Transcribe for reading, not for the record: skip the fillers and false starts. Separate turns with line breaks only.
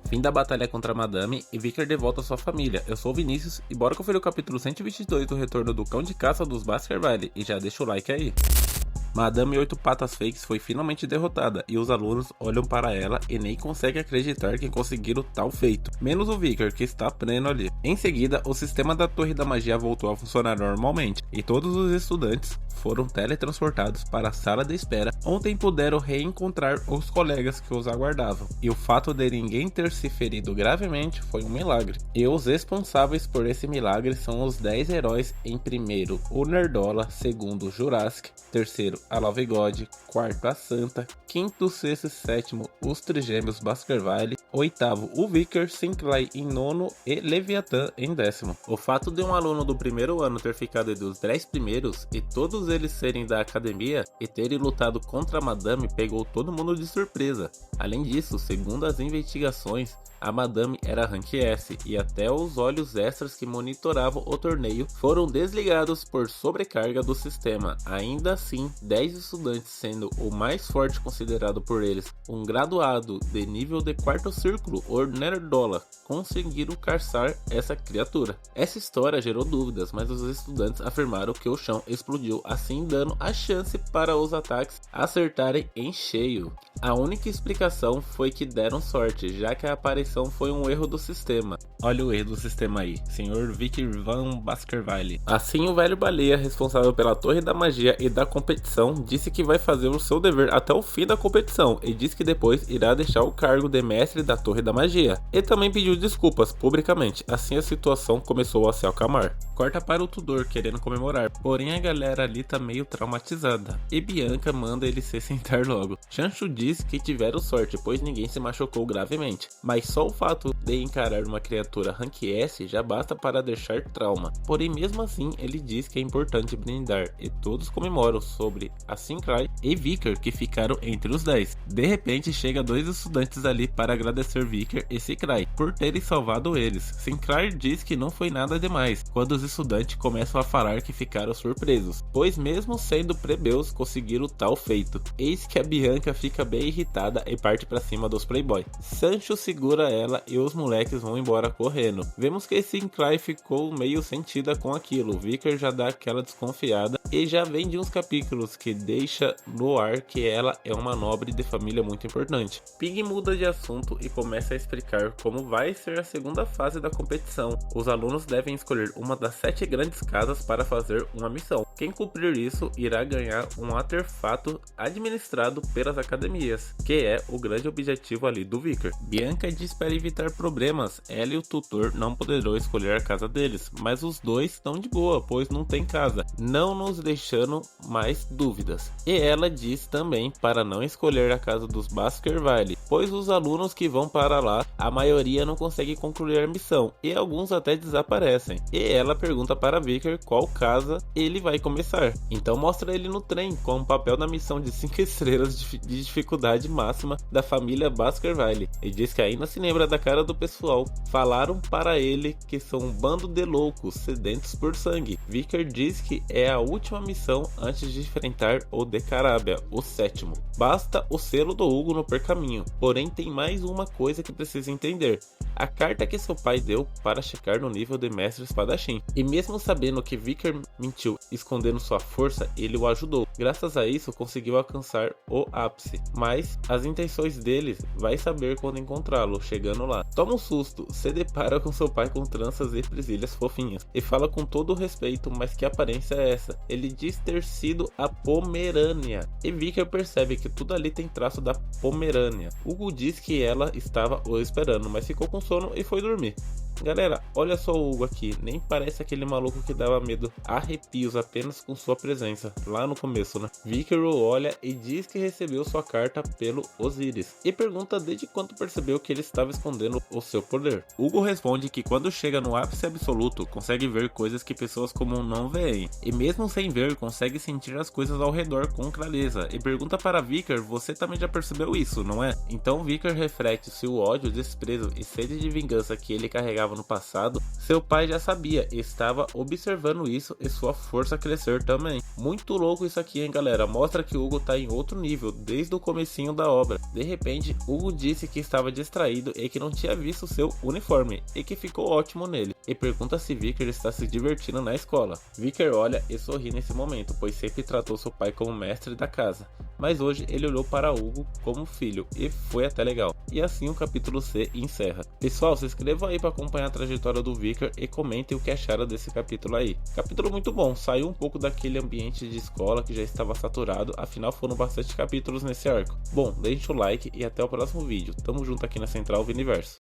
Fim da batalha contra a Madame e Vicker de volta à sua família. Eu sou o Vinícius e bora conferir o capítulo 122 do retorno do cão de caça dos Baskerville e já deixa o like aí. Madame Oito Patas Fakes foi finalmente derrotada e os alunos olham para ela e nem conseguem acreditar que conseguiram tal feito, menos o Vicker que está pleno ali. Em seguida, o sistema da Torre da Magia voltou a funcionar normalmente e todos os estudantes foram teletransportados para a sala de espera, onde puderam reencontrar os colegas que os aguardavam. E o fato de ninguém ter se ferido gravemente foi um milagre. E os responsáveis por esse milagre são os 10 heróis em primeiro, o Nerdola, segundo, o Jurassic, terceiro, a Love God, quarto, a Santa, quinto, sexto e sétimo, os Trigêmeos Baskerville, oitavo, o Vicker, Sinclair em nono e Leviathan em décimo. O fato de um aluno do primeiro ano ter ficado entre os 10 primeiros e todos eles serem da academia e terem lutado contra a Madame pegou todo mundo de surpresa. Além disso, segundo as investigações, a Madame era Rank S e até os olhos extras que monitoravam o torneio foram desligados por sobrecarga do sistema. Ainda assim, 10 estudantes, sendo o mais forte considerado por eles um graduado de nível de quarto círculo, o Nerdola, conseguiram caçar essa criatura. Essa história gerou dúvidas, mas os estudantes afirmaram que o chão explodiu, assim dando a chance para os ataques acertarem em cheio. A única explicação foi que deram sorte, já que a aparição foi um erro do sistema. Olha o erro do sistema aí, Sr. Vicker Van Baskerville. Assim, o velho baleia, responsável pela Torre da Magia e da competição, disse que vai fazer o seu dever até o fim da competição e disse que depois irá deixar o cargo de mestre da Torre da Magia. E também pediu desculpas publicamente, assim a situação começou a se acalmar. Corta para o Tudor querendo comemorar, porém a galera ali tá meio traumatizada e Bianca manda ele se sentar logo. Chancho diz que tiveram sorte, pois ninguém se machucou gravemente, mas só o fato de encarar uma criatura Rank S já basta para deixar trauma. Porém mesmo assim ele diz que é importante brindar e todos comemoram sobre a Sinclair e Vicker que ficaram entre os 10. De repente chega 2 estudantes ali para agradecer Vicker e Sinclair por terem salvado eles. Sinclair diz que não foi nada demais, quando os estudantes começam a falar que ficaram surpresos, pois mesmo sendo plebeus conseguiram tal feito. Eis que a Bianca fica bem irritada e parte para cima dos playboy. Sancho segura ela e os moleques vão embora correndo. Vemos que Sinclair ficou meio sentida com aquilo. Vicker já dá aquela desconfiada e já vem de uns capítulos que deixa no ar que ela é uma nobre de família muito importante. Pig muda de assunto e começa a explicar como vai ser a segunda fase da competição. Os alunos devem escolher uma das 7 grandes casas para fazer uma missão. Quem cumprir isso irá ganhar um artefato administrado pelas academias, que é o grande objetivo ali do Vicker. Bianca diz para evitar problemas, ela e o tutor não poderão escolher a casa deles, mas os dois estão de boa, pois não tem casa, não nos deixando mais dúvidas. E ela diz também para não escolher a casa dos Baskerville, pois os alunos que vão para lá, a maioria não consegue concluir a missão, e alguns até desaparecem. E ela pergunta para Vicker qual casa ele vai começar. Então mostra ele no trem, com o papel da missão de 5 estrelas de dificuldade máxima da família Baskerville, e diz que ainda se lembra da cara do pessoal. Falaram para ele que são um bando de loucos sedentos por sangue. Vicker diz que é a última missão antes de enfrentar o de Carabia, o 7º. Basta o selo do Hugo no percaminho, porém tem mais uma coisa que precisa entender: a carta que seu pai deu para checar no nível de mestre espadachim. E mesmo sabendo que Vicker mentiu escondendo sua força, ele o ajudou. Graças a isso conseguiu alcançar o ápice, mas as intenções dele vai saber quando encontrá-lo. Chegando lá, toma um susto, se depara com seu pai com tranças e presilhas fofinhas e fala com todo o respeito, mas que aparência é essa? Ele diz ter sido a Pomerânia e Vicker percebe que tudo ali tem traço da Pomerânia. Hugo diz que ela estava o esperando, mas ficou com sono e foi dormir. Galera, olha só o Hugo aqui, nem parece aquele maluco que dava medo, arrepios apenas com sua presença, lá no começo, né? Vicker o olha e diz que recebeu sua carta pelo Osiris, e pergunta desde quando percebeu que ele estava escondendo o seu poder. Hugo responde que quando chega no ápice absoluto, consegue ver coisas que pessoas comuns não veem, e mesmo sem ver, consegue sentir as coisas ao redor com clareza, e pergunta para Vicker, você também já percebeu isso, não é? Então Vicker reflete se o ódio, desprezo e sede de vingança que ele carregava estava no passado, seu pai já sabia e estava observando isso e sua força crescer também. Muito louco isso aqui, hein, galera? Mostra que Hugo tá em outro nível desde o comecinho da obra. De repente, Hugo disse que estava distraído e que não tinha visto seu uniforme e que ficou ótimo nele, e pergunta se Vicker está se divertindo na escola. Vicker olha e sorri nesse momento, pois sempre tratou seu pai como mestre da casa, mas hoje ele olhou para Hugo como filho e foi até legal. E assim o capítulo C encerra. Pessoal, se inscrevam aí para acompanhar a trajetória do Vicker e comentem o que acharam desse capítulo aí. Capítulo muito bom, saiu um pouco daquele ambiente de escola que já estava saturado, afinal foram bastante capítulos nesse arco. Bom, deixe o like e até o próximo vídeo. Tamo junto aqui na Central Viniverso.